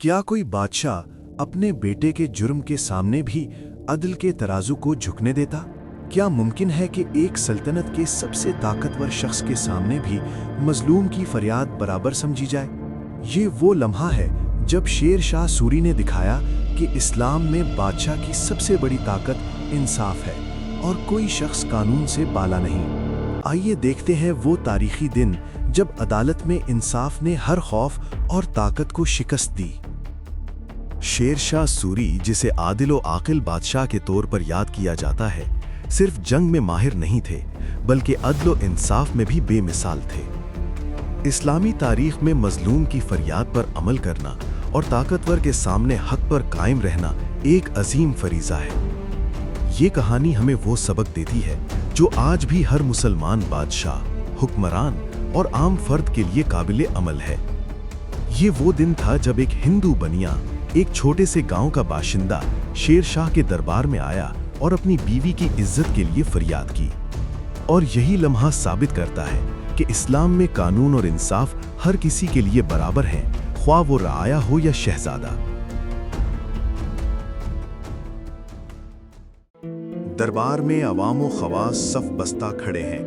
क्या कोई बादशाह अपने बेटे के जुर्म के सामने भी अदल के तराजू को झुकने देता? क्या मुमकिन है कि एक सल्तनत के सबसे ताकतवर शख्स के सामने भी मजलूम की फरियाद बराबर समझी जाए? ये वो लम्हा है जब शेर शाह सूरी ने दिखाया कि इस्लाम में बादशाह की सबसे बड़ी ताकत इंसाफ है और कोई शख्स कानून से बाला नहीं। आइए देखते हैं वो तारीखी दिन जब अदालत में इंसाफ ने हर खौफ और ताकत को शिकस्त दी। शेर शाह सूरी, जिसे आदिल व आकिल बादशाह के तौर पर याद किया जाता है, सिर्फ जंग में माहिर नहीं थे बल्कि अदल व इंसाफ में भी बेमिसाल थे। इस्लामी तारीख में मजलूम की फरियाद पर अमल करना और ताकतवर के सामने हक पर कायम रहना एक अजीम फरीज़ा है। ये कहानी हमें वो सबक देती है जो आज भी हर मुसलमान बादशाह, हुक्मरान और आम फर्द के लिए काबिल अमल है। ये वो दिन था जब एक हिंदू बनिया, एक छोटे से गांव का बाशिंदा शेर शाह के दरबार में आया और अपनी बीवी की इज्जत के लिए फरियाद की। और यही लम्हा साबित करता है कि इस्लाम में कानून और इंसाफ हर किसी के लिए बराबर है, ख्वाह वो राया हो या शहजादा। दरबार में अवाम व खवास सफ बस्ता खड़े हैं।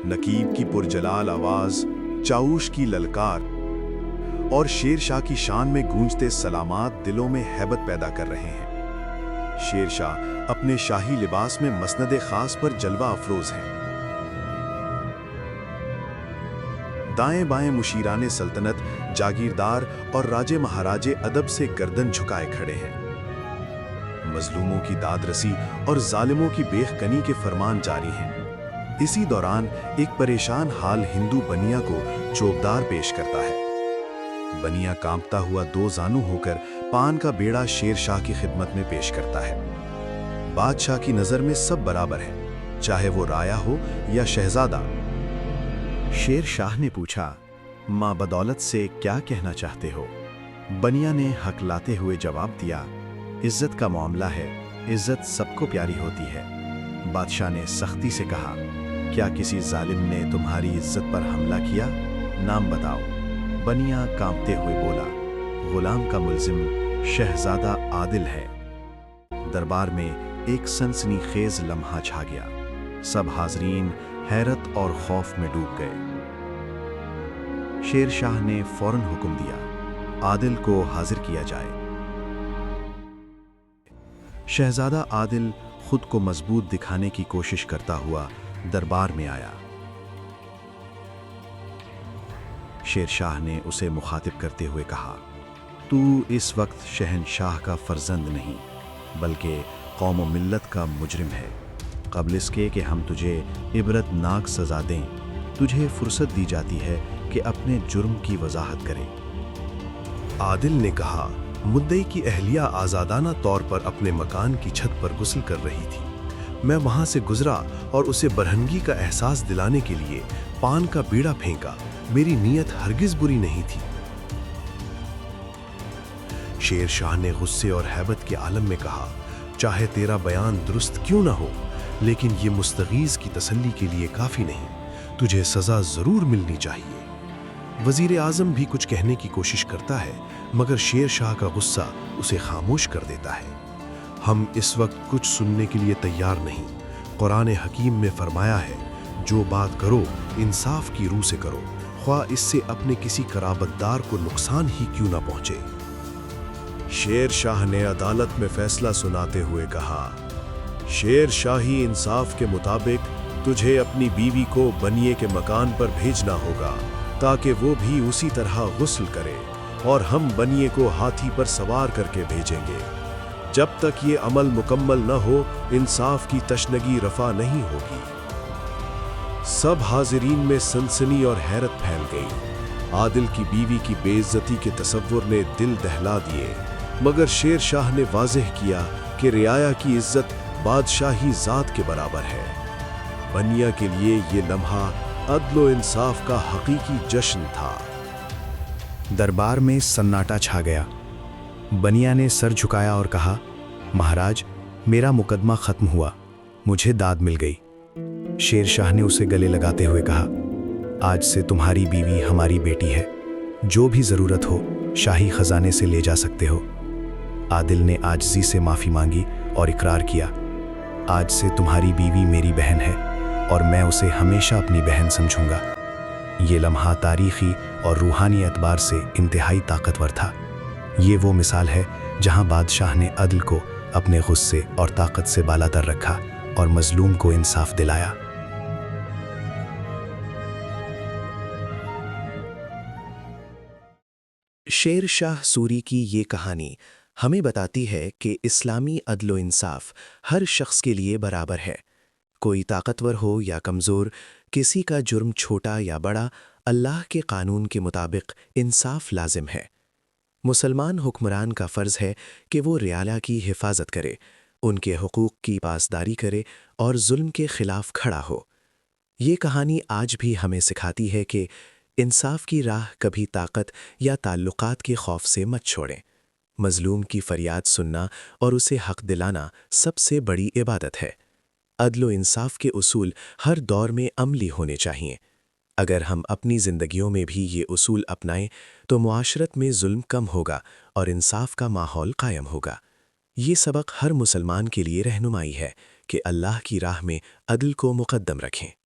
नकीब की पुरजलाल आवाज, चाऊश की ललकार और शेर शाह की शान में गूंजते सलामात दिलों में हैबत पैदा कर रहे हैं। शेर शाह अपने शाही लिबास में मसनद खास पर जलवा अफरोज हैं। दाएं बाएं मुशीराने सल्तनत, जागीरदार और राजे महाराजे अदब से गर्दन झुकाए खड़े हैं। मजलूमों की दादरसी और जालिमों की बेखकनी के फरमान जारी हैं। इसी दौरान एक परेशान हाल हिंदू बनिया को चौबदार पेश करता है। बनिया कांपता हुआ दो जानू होकर पान का बेड़ा शेर शाह की खिदमत में पेश करता है। बादशाह की नजर में सब बराबर है, चाहे वो राया हो या शहजादा। शेर शाह ने पूछा, मां बदौलत से क्या कहना चाहते हो? बनिया ने हकलाते हुए जवाब दिया, इज्जत का मामला है, इज्जत सबको प्यारी होती है। बादशाह ने सख्ती से कहा, क्या किसी जालिम ने तुम्हारी इज्जत पर हमला किया? नाम बताओ। बनिया कांपते हुए बोला, गुलाम का मुल्जिम शहजादा आदिल है। दरबार में एक सनसनीखेज लम्हा छा गया। सब हाजरीन हैरत और खौफ में डूब गए। शेर शाह ने फौरन हुक्म दिया, आदिल को हाजिर किया जाए। शहजादा आदिल खुद को मजबूत दिखाने की कोशिश करता हुआ दरबार में आया। शेर शाह ने उसे मुखातिब करते हुए कहा, तू इस वक्त शहनशाह का फर्जंद नहीं बल्कि कौम व मिल्लत का मुजरिम है। क़ब्ल इसके कि हम तुझे इबरतनाक सज़ा दें, तुझे फुर्सत दी जाती है कि अपने जुर्म की वजाहत करे। आदिल ने कहा, मुद्दई की अहलिया आज़ादाना तौर पर अपने मकान की छत पर गुस्ल कर रही थी। मैं वहां से गुजरा और उसे बरहंगी का एहसास दिलाने के लिए पान का बीड़ा फेंका। मेरी नीयत हरगिज बुरी नहीं थी। शेर शाह ने गुस्से और हैबत के आलम में कहा, चाहे तेरा बयान दुरुस्त क्यों ना हो, लेकिन ये मुस्तगीज की तसल्ली के लिए काफी नहीं। तुझे सजा जरूर मिलनी चाहिए। वजीर आजम भी कुछ कहने की कोशिश करता है, मगर शेर शाह का गुस्सा उसे खामोश कर देता है। हम इस वक्त कुछ सुनने के लिए तैयार नहीं। कुरान हकीम में फरमाया है, जो बात करो इंसाफ की रूह से करो, ख्वाह इससे अपने किसी कराबतदार को नुकसान ही क्यों ना पहुंचे। शेर शाह ने अदालत में फैसला सुनाते हुए कहा, शेर शाही इंसाफ के मुताबिक तुझे अपनी बीवी को बनिए के मकान पर भेजना होगा ताकि वो भी उसी तरह गुस्ल करे, और हम बनिए को हाथी पर सवार करके भेजेंगे। जब तक ये अमल मुकम्मल न हो, इंसाफ की तशनगी रफा नहीं होगी। सब हाजिरीन में सनसनी और हैरत फैल गई। आदिल की बीवी की बेइज्जती के तसव्वुर ने दिल दहला दिए, मगर शेर शाह ने वाज़ेह किया कि रियाया की इज्जत बादशाही ज़ात के बराबर है। बनिया के लिए ये लम्हा अदल व इंसाफ का हकीकी जश्न था। दरबार में सन्नाटा छा गया। बनिया ने सर झुकाया और कहा, महाराज, मेरा मुकदमा खत्म हुआ, मुझे दाद मिल गई। शेर शाह ने उसे गले लगाते हुए कहा, आज से तुम्हारी बीवी हमारी बेटी है। جو بھی ضرورت ہو شاہی خزانے سے لے جا سکتے ہو۔ عادل نے عاجزی سے معافی مانگی اور اقرار کیا، آج سے تمہاری بیوی میری بہن ہے اور میں اسے ہمیشہ اپنی بہن سمجھوں گا۔ یہ لمحہ تاریخی اور روحانی اعتبار سے انتہائی طاقتور تھا۔ یہ وہ مثال ہے جہاں بادشاہ نے عدل کو اپنے غصے اور طاقت سے بالاتر رکھا اور مظلوم کو انصاف دلایا۔ شیر شاہ سوری کی یہ کہانی ہمیں بتاتی ہے کہ اسلامی عدل و انصاف ہر شخص کے لیے برابر ہے۔ کوئی طاقتور ہو یا کمزور، کسی کا جرم چھوٹا یا بڑا، اللہ کے قانون کے مطابق انصاف لازم ہے۔ مسلمان حکمران کا فرض ہے کہ وہ رعایا کی حفاظت کرے، ان کے حقوق کی پاسداری کرے اور ظلم کے خلاف کھڑا ہو۔ یہ کہانی آج بھی ہمیں سکھاتی ہے کہ انصاف کی راہ کبھی طاقت یا تعلقات کے خوف سے مت چھوڑیں۔ مظلوم کی فریاد سننا اور اسے حق دلانا سب سے بڑی عبادت ہے۔ عدل و انصاف کے اصول ہر دور میں عملی ہونے چاہئیں۔ اگر ہم اپنی زندگیوں میں بھی یہ اصول اپنائیں تو معاشرت میں ظلم کم ہوگا اور انصاف کا ماحول قائم ہوگا۔ یہ سبق ہر مسلمان کے لیے رہنمائی ہے کہ اللہ کی راہ میں عدل کو مقدم رکھیں۔